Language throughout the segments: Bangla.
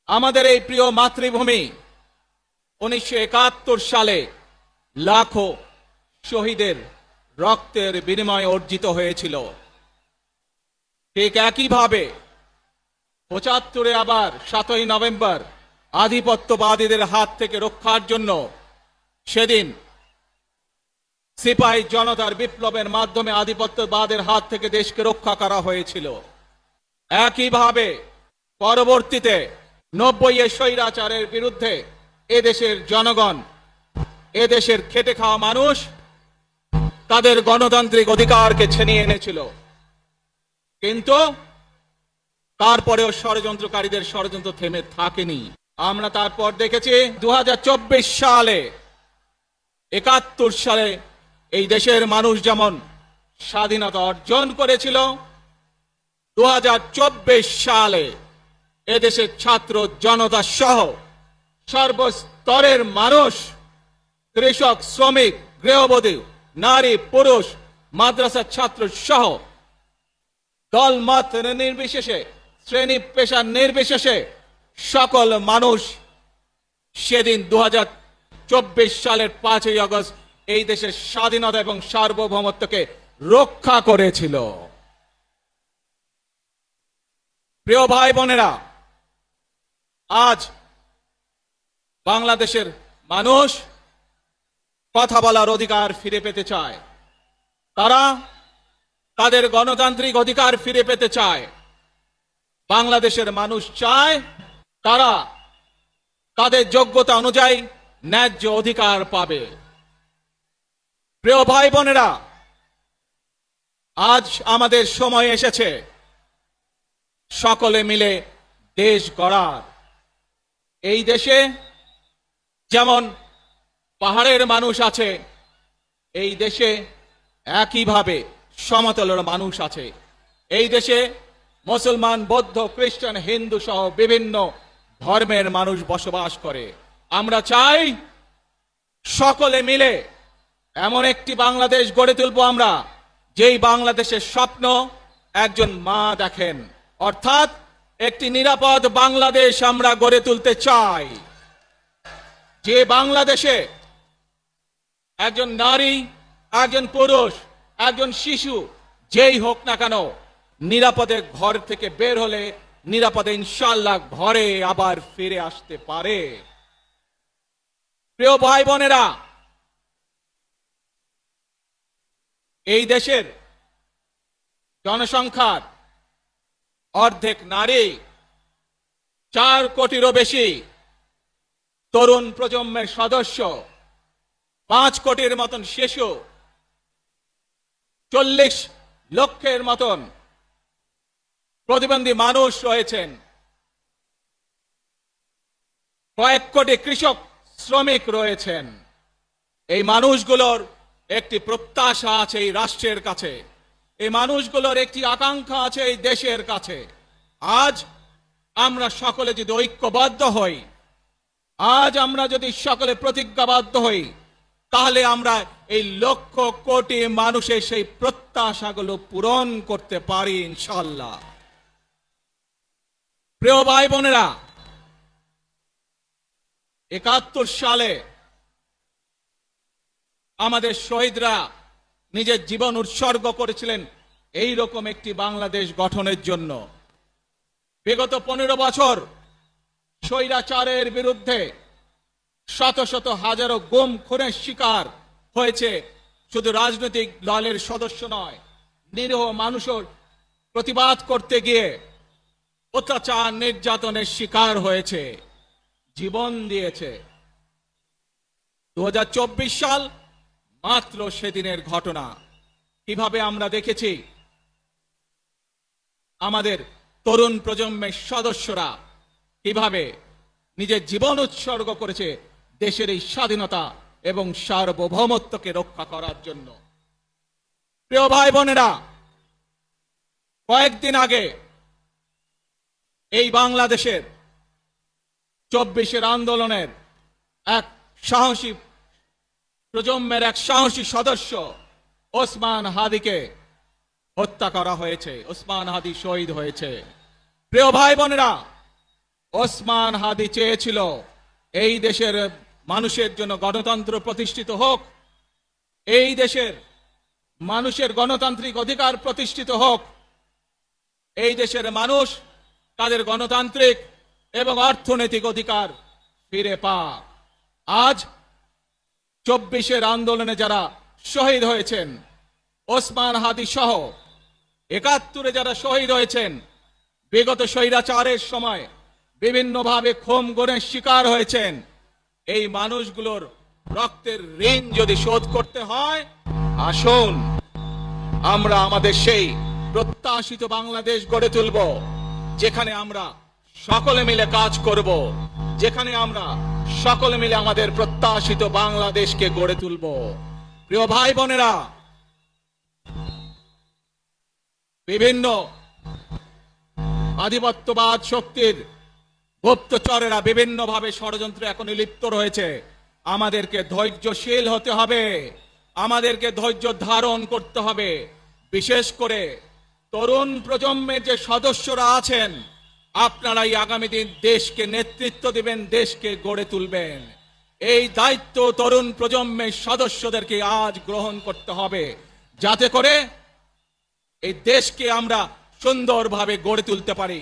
আমাদের এই প্রিয় মাতৃভূমি 1971 সালে লাখো শহীদের রক্তের বিনিময়ে অর্জিত হয়েছিল। ঠিক একইভাবে 75-এ আবার 7ই নভেম্বর আধিপত্যবাদীদের হাত থেকে রক্ষার জন্য সেদিন সিপাহী জনতার বিপ্লবের মাধ্যমে আধিপত্যবাদের হাত থেকে দেশকে রক্ষা করা হয়েছিল। একইভাবে পরবর্তীতে 90-এ স্বৈরাচারের বিরুদ্ধে এদেশের জনগণ, এদেশের খেটে খাওয়া মানুষ তাদের গণতান্ত্রিক অধিকারকে ছিনিয়ে এনেছিল। কিন্তু তারপরেও ষড়যন্ত্রকারীদের ষড়যন্ত্র থেমে থাকেনি। আমরা তারপর দেখেছি 2024 সালে, 71 সালে এই দেশের মানুষ যেমন স্বাধীনতা অর্জন করেছিল, 2024 সালে এদেশের ছাত্র জনতা সহ সর্বস্তরের মানুষ, কৃষক, শ্রমিক, গৃহবধূ, নারী, পুরুষ, মাদ্রাসার ছাত্র সহ দল মত নির্বিশেষে, শ্রেণী পেশা নির্বিশেষে সকল মানুষ সেদিন 2024 সালের 5ই আগস্ট এই দেশের স্বাধীনতা এবং সার্বভৌমত্বকে রক্ষা করেছিল। প্রিয় ভাই বোনেরা, আজ বাংলাদেশের মানুষ কথা বলার অধিকার ফিরে পেতে চায়। তারা তাদের গণতান্ত্রিক অধিকার ফিরে পেতে চায়। বাংলাদেশের মানুষ চায় তারা তাদের যোগ্যতা অনুযায়ী ন্যায্য অধিকার পাবে। প্রিয় ভাই বোনেরা, আজ আমাদের সময় এসেছে সকলে মিলে দেশ গড়ার। এই দেশে যেমন পাহাড়ের মানুষ আছে, এই দেশে একইভাবে সমতলের মানুষ আছে। এই দেশে মুসলমান, বৌদ্ধ, খ্রিস্টান, হিন্দু সহ বিভিন্ন ধর্মের মানুষ বসবাস করে। আমরা চাই সকলে মিলে এমন একটি বাংলাদেশ গড়ে তুলব আমরা, যেই বাংলাদেশের স্বপ্ন একজন মা দেখেন, অর্থাৎ একটি নিরাপদ বাংলাদেশ আমরা গড়ে তুলতে চাই। যে বাংলাদেশে একজন নারী, একজন পুরুষ, একজন শিশু যেই হোক না কেন নিরাপদে ঘর থেকে বের হলে নিরাপদে ইনশাআল্লাহ ঘরে আবার ফিরে আসতে পারে। প্রিয় ভাই বোনেরা, এই দেশের জনসংখ্যার অর্ধেক নারী, 4 কোটিরও বেশি তরুণ প্রজন্মের সদস্য, 5 কোটির মতন শিশু, 40 লক্ষের মতন প্রতিবন্ধী মানুষ রয়েছেন, কয়েক কোটি কৃষক, শ্রমিক রয়েছেন। এই মানুষগুলোর একটি প্রত্যাশা আছে এই রাষ্ট্রের কাছে, এই মানুষগুলোর একটি আকাঙ্ক্ষা আছে এই দেশের কাছে। আজ আমরা সকলে যদি ঐক্যবদ্ধ হই, আজ আমরা যদি সকলে প্রতিজ্ঞাবদ্ধ হই, তাহলে আমরা এই লক্ষ কোটি মানুষের সেই প্রত্যাশাগুলো পূরণ করতে পারি ইনশাআল্লাহ। প্রিয় ভাই বোনেরা, 71 সালে আমাদের শহীদরা নিজের জীবন উৎসর্গ করেছিলেন এই রকম একটি বাংলাদেশ গঠনের জন্য। বিগত 15 বছর স্বৈরাচারের বিরুদ্ধে শত শত হাজারো গুম খুনের শিকার হয়েছে শুধু রাজনৈতিক দলের সদস্য নয়, নিরীহ মানুষের প্রতিবাদ করতে গিয়ে অত্যাচার নির্যাতনের শিকার হয়েছে, জীবন দিয়েছে। 2024 সাল মাত্র সেদিনের ঘটনা। কিভাবে আমরা দেখেছি আমাদের তরুণ প্রজন্মের সদস্যরা কিভাবে নিজের জীবন উৎসর্গ করেছে দেশের এই স্বাধীনতা এবং সার্বভৌমত্বকে রক্ষা করার জন্য। প্রিয় ভাই বোনেরা, কয়েকদিন আগে এই বাংলাদেশের 24-এর আন্দোলনের এক সাহসী প্রজন্মের এক সাহসী সদস্য ওসমান হাদিকে হত্যা করা হয়েছে। ওসমান হাদি শহীদ হয়েছে। প্রিয় ভাই বোনেরা, ওসমান হাদি চেয়েছিল এই দেশের মানুষের জন্য গণতন্ত্র প্রতিষ্ঠিত হোক, এই দেশের মানুষের গণতান্ত্রিক অধিকার প্রতিষ্ঠিত হোক, এই দেশের মানুষ তাদের গণতান্ত্রিক এবং অর্থনৈতিক অধিকার ফিরে পাক। আজ 24-এর আন্দোলনে যারা শহীদ হয়েছেন, ওসমান হাদি সহ 71-এ যারা শহীদ হয়েছেন, বিগত স্বৈরাচারের সময় বিভিন্নভাবে খুন গুমের শিকার হয়েছেন, এই মানুষগুলোর রক্তের ঋণ যদি শোধ করতে হয়, আসুন আমরা আমাদের সেই প্রত্যাশিত বাংলাদেশ গড়ে তুলব, যেখানে আমরা সকলে মিলে কাজ করব, যেখানে আমরা সকলে মিলে আমাদের প্রত্যাশিত বাংলাদেশকে গড়ে তুলব। প্রিয় ভাই বোনেরা, বিভিন্ন আধিপত্যবাদ শক্তির গুপ্তচরেরা বিভিন্নভাবে ষড়যন্ত্রে এখন লিপ্ত রয়েছে। আমাদেরকে ধৈর্যশীল হতে হবে, আমাদেরকে ধৈর্য ধারণ করতে হবে। বিশেষ করে তরুণ প্রজন্মের যে সদস্যরা আছেন, আপনারাই আগামী দিন দেশকে নেতৃত্ব দিবেন, দেশকে গড়ে তুলবেন। এই দায়িত্ব তরুণ প্রজন্মের সদস্যদেরকে আজ গ্রহণ করতে হবে, যাতে করে এই দেশকে আমরা সুন্দরভাবে গড়ে তুলতে পারি।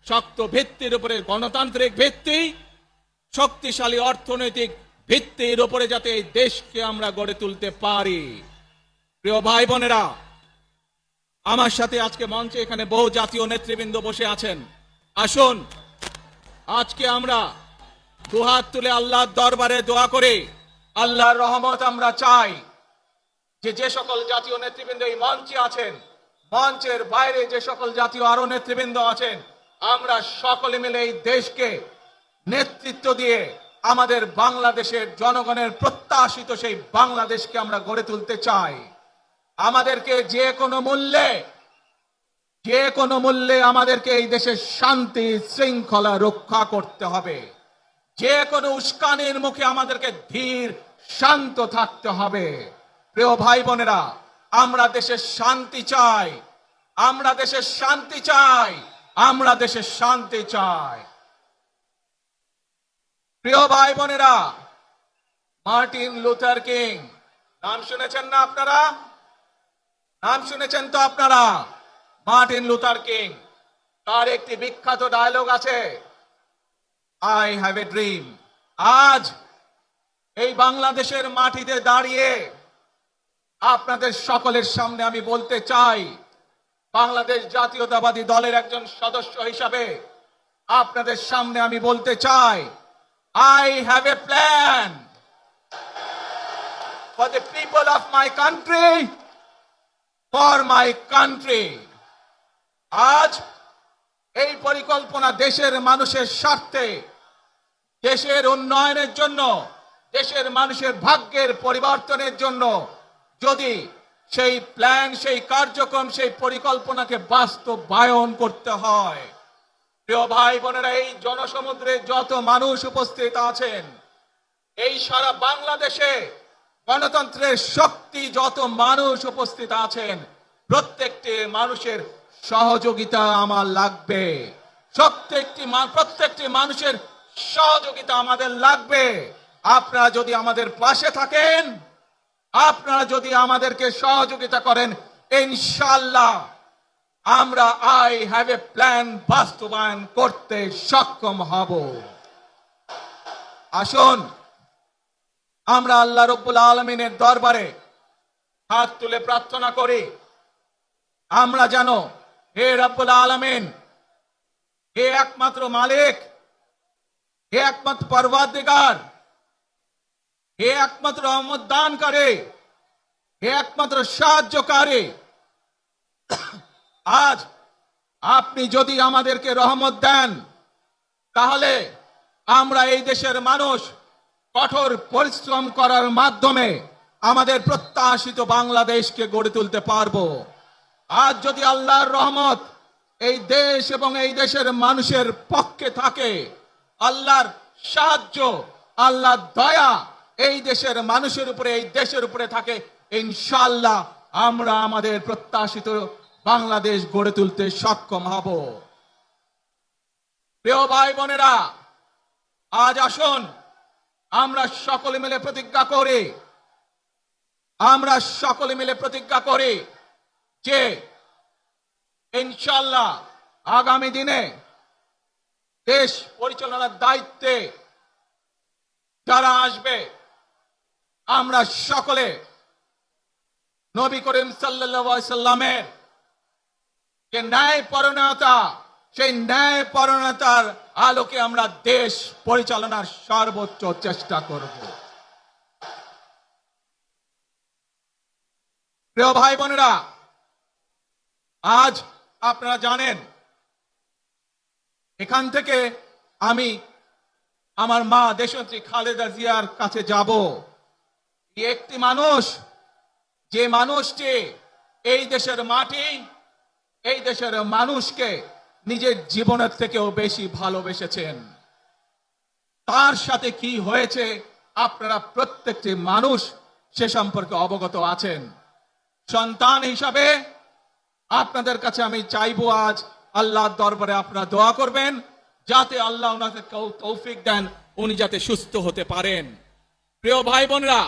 শক্ত ভিত্তির উপরে, গণতান্ত্রিক ভিত্তি, শক্তিশালী অর্থনৈতিক ভিত্তির উপরে যাতে এই দেশকে আমরা গড়ে তুলতে পারি। প্রিয় ভাই বোনেরা, আমার সাথে আজকে মঞ্চে এখানে বহু জাতীয় নেতৃবৃন্দ বসে আছেন। আসুন আজকে আমরা দুহাত তুলে আল্লাহর দরবারে দোয়া করে আল্লাহর রহমত আমরা চাই। যে সকল জাতীয় নেতৃবৃন্দ এই মঞ্চে আছেন, মঞ্চের বাইরে যে সকল জাতীয় আরো নেতৃবৃন্দ আছেন, আমরা সকলে মিলে এই দেশকে নেতৃত্ব দিয়ে আমাদের বাংলাদেশের জনগণের প্রত্যাশিত সেই বাংলাদেশকে আমরা গড়ে তুলতে চাই। আমাদেরকে যে কোনো মূল্যে আমাদেরকে এই দেশের শান্তি শৃঙ্খলা রক্ষা করতে হবে। যে কোনো উস্কানির মুখে আমাদেরকে ধীর শান্ত থাকতে হবে। প্রিয় ভাই বোনেরা, আমরা দেশের শান্তি চাই, আমরা দেশের শান্তি চাই, আমরা দেশের শান্তি চাই। প্রিয় ভাই বোনেরা, মার্টিন লুথার কিং নাম শুনেছেন না আপনারা? নাম শুনেছেন তো আপনারা? মার্টিন লুথার কিং, তার একটি বিখ্যাত ডায়লগ আছে, আই হ্যাভ এ ড্রিম। আজ এই বাংলাদেশের মাটিতে দাঁড়িয়ে আপনাদের সকলের সামনে আমি বলতে চাই, বাংলাদেশ জাতীয়তাবাদী দলের একজন সদস্য হিসাবে আপনাদের সামনে আমি বলতে চাই, I have a plan for the people of my country, for my country. আজ এই পরিকল্পনা দেশের মানুষের স্বার্থে, দেশের উন্নয়নের জন্য, দেশের মানুষের ভাগ্যের পরিবর্তনের জন্য যদি সেই প্ল্যান, সেই কার্যক্রম, সেই পরিকল্পনাকে বাস্তবায়ন করতে হয়, প্রিয় ভাই বোনেরা, এই জনসমুদ্রে যত মানুষ উপস্থিত আছেন, এই সারা বাংলাদেশে গণতন্ত্রের শক্তি যত মানুষ উপস্থিত আছেন, প্রত্যেকটি মানুষের সহযোগিতা আমার লাগবে। প্রত্যেকটি মানুষের সহযোগিতা আমাদের লাগবে। আপনারা যদি আমাদের পাশে থাকেন, আপনারা যদি আমাদেরকে সহযোগিতা করেন, ইনশাআল্লাহ আমরা আই হ্যাভ এ প্ল্যান বাস্তবায়ন করতে সক্ষম হব। আসুন আমরা আল্লাহ রাব্বুল আলামিনের দরবারে হাত তুলে প্রার্থনা করি, আমরা যেন, হে রাব্বুল আলামিন, হে একমাত্র মালিক, হে একমাত্র পরওয়ারদিগার, হে একমাত্র রহমত দানকারী, হে একমাত্র সাহায্যকারী, আজ আপনি যদি আমাদেরকে রহমত দেন, তাহলে আমরা এই দেশের মানুষ কঠোর পরিশ্রম করার মাধ্যমে আমাদের প্রত্যাশিত বাংলাদেশকে গড়ে তুলতে পারবো। আজ যদি আল্লাহর রহমত এই দেশ এবং এই দেশের মানুষের পক্ষে থাকে, আল্লাহর সাহায্য, আল্লাহর দয়া এই দেশের মানুষের উপরে, এই দেশের উপরে থাকে, ইনশাআল্লাহ আমরা আমাদের প্রত্যাশিত বাংলাদেশ গড়ে তুলতে সক্ষম হব। প্রিয় ভাই বোনেরা, আজ আসুন আমরা সকলে মিলে প্রতিজ্ঞা করি যে ইনশাআল্লাহ আগামী দিনে দেশ পরিচালনার দায়িত্বে যারা আসবে, আমরা সকলে নবী করিম সাল্লাল্লাহু আলাইহি সাল্লামের যে ন্যায়পরায়ণতা, সেই ন্যায়পরায়ণতার আলোকে আমরা দেশ পরিচালনার সর্বোচ্চ চেষ্টা করব। প্রিয় ভাই বোনেরা, আজ আপনারা জানেন এখান থেকে আমি আমার মা দেশনেত্রী খালেদা জিয়ার কাছে যাব। একটি মানুষ, যে মানুষটি এই দেশের মাটি, এই দেশের মানুষকে নিজের জীবনের থেকেও বেশি ভালোবেসেছেন, তার সাথে কি হয়েছে আপনারা প্রত্যেকটি মানুষ সে সম্পর্কে অবগত আছেন। সন্তান হিসাবে আপনাদের কাছে আমি চাইবো, আজ আল্লাহর দরবারে আপনারা দোয়া করবেন যাতে আল্লাহ ওনাকে তৌফিক দেন, উনি যাতে সুস্থ হতে পারেন। প্রিয় ভাই বোনেরা,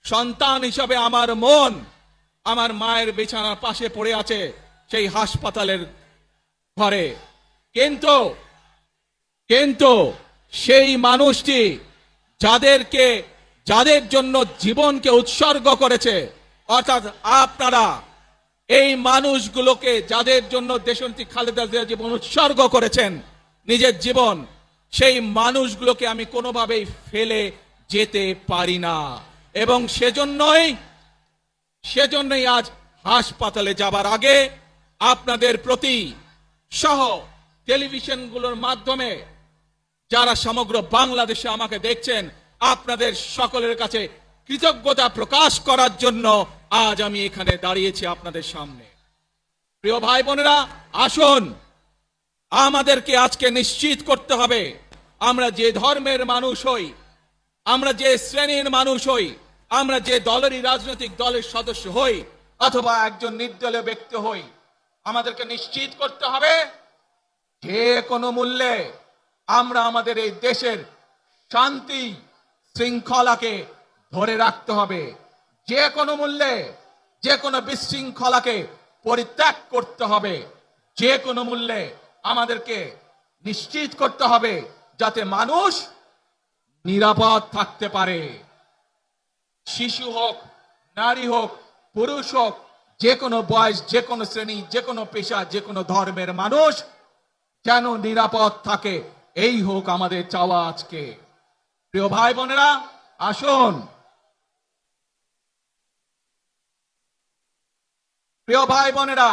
সন্তান হিসাবে আমার মন আমার মায়ের বিছানার পাশে পড়ে আছে সেই হাসপাতালের ঘরে, কিন্তু সেই মানুষটি যাদের জন্য জীবনকে উৎসর্গ করেছে, অর্থাৎ আপনারা এই মানুষগুলোকে, যাদের জন্য দেশনেত্রী খালেদা জিয়া জীবন উৎসর্গ করেছেন নিজের জীবন, সেই মানুষগুলোকে আমি কোনোভাবেই ফেলে যেতে পারি না। এবং সেজন্যই আজ হাসপাতালে যাবার আগে আপনাদের প্রতি সহ টেলিভিশনগুলোর মাধ্যমে যারা সমগ্র বাংলাদেশে আমাকে দেখছেন, আপনাদের সকলের কাছে কৃতজ্ঞতা প্রকাশ করার জন্য আজ আমি এখানে দাঁড়িয়েছি আপনাদের সামনে। প্রিয় ভাই বোনেরা, আসুন আমাদেরকে আজকে নিশ্চিত করতে হবে, আমরা যে ধর্মের মানুষ হই, আমরা যে শ্রেণীর মানুষ হই, আমরা যে দলেরই রাজনৈতিক দলের সদস্য হই অথবা একজন নির্দলীয় ব্যক্তি হই, আমাদেরকে নিশ্চিত করতে হবে যে কোনো মূল্যে আমরা আমাদের এই দেশের শান্তি শৃঙ্খলাকে ধরে রাখতে হবে। যে কোনো মূল্যে যে কোনো বিশৃঙ্খলাকে পরিত্যাগ করতে হবে। যে কোনো মূল্যে আমাদেরকে নিশ্চিত করতে হবে যাতে মানুষ নিরাপদ থাকতে পারে। শিশু হোক, নারী হোক, পুরুষ হোক, যে কোনো বয়স, যে কোনো শ্রেণী, যে কোনো পেশা, যে কোনো ধর্মের মানুষ যেন নিরাপদ থাকে, এই হোক আমাদের চাওয়া আজকে। প্রিয় ভাই বোনেরা, আসুন প্রিয় ভাই বোনেরা,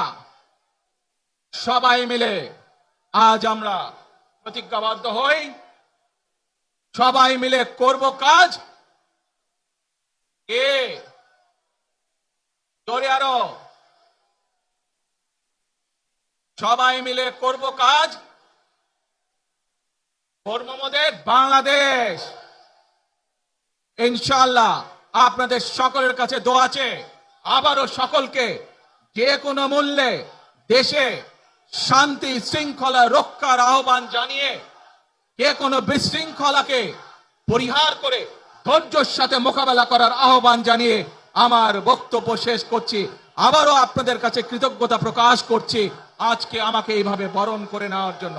সবাই মিলে আজ আমরা প্রতিজ্ঞাবদ্ধ হই, সবাই মিলে করব কাজ। জোরে আরো, সবাই মিলে করব কাজ, করব আমাদের বাংলাদেশ। ইনশাআল্লাহ আপনাদের সকলের কাছে দোয়া আছে, আবারও সকলকে যে কোনো মূল্যে দেশে শান্তি শৃঙ্খলা রক্ষার আহ্বান জানিয়ে, যে কোনো বিশৃঙ্খলাকে পরিহার করে ধৈর্যের সাথে মোকাবেলা করার আহ্বান জানিয়ে আমার বক্তব্য শেষ করছি। আবারও আপনাদের কাছে কৃতজ্ঞতা প্রকাশ করছি আজকে আমাকে এইভাবে বরণ করে নেওয়ার জন্য।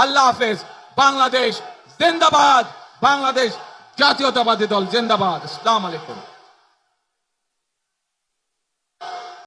আল্লাহ হাফেজ। বাংলাদেশ জিন্দাবাদ, বাংলাদেশ জাতীয়তাবাদী দল জিন্দাবাদ। আসসালামু আলাইকুম।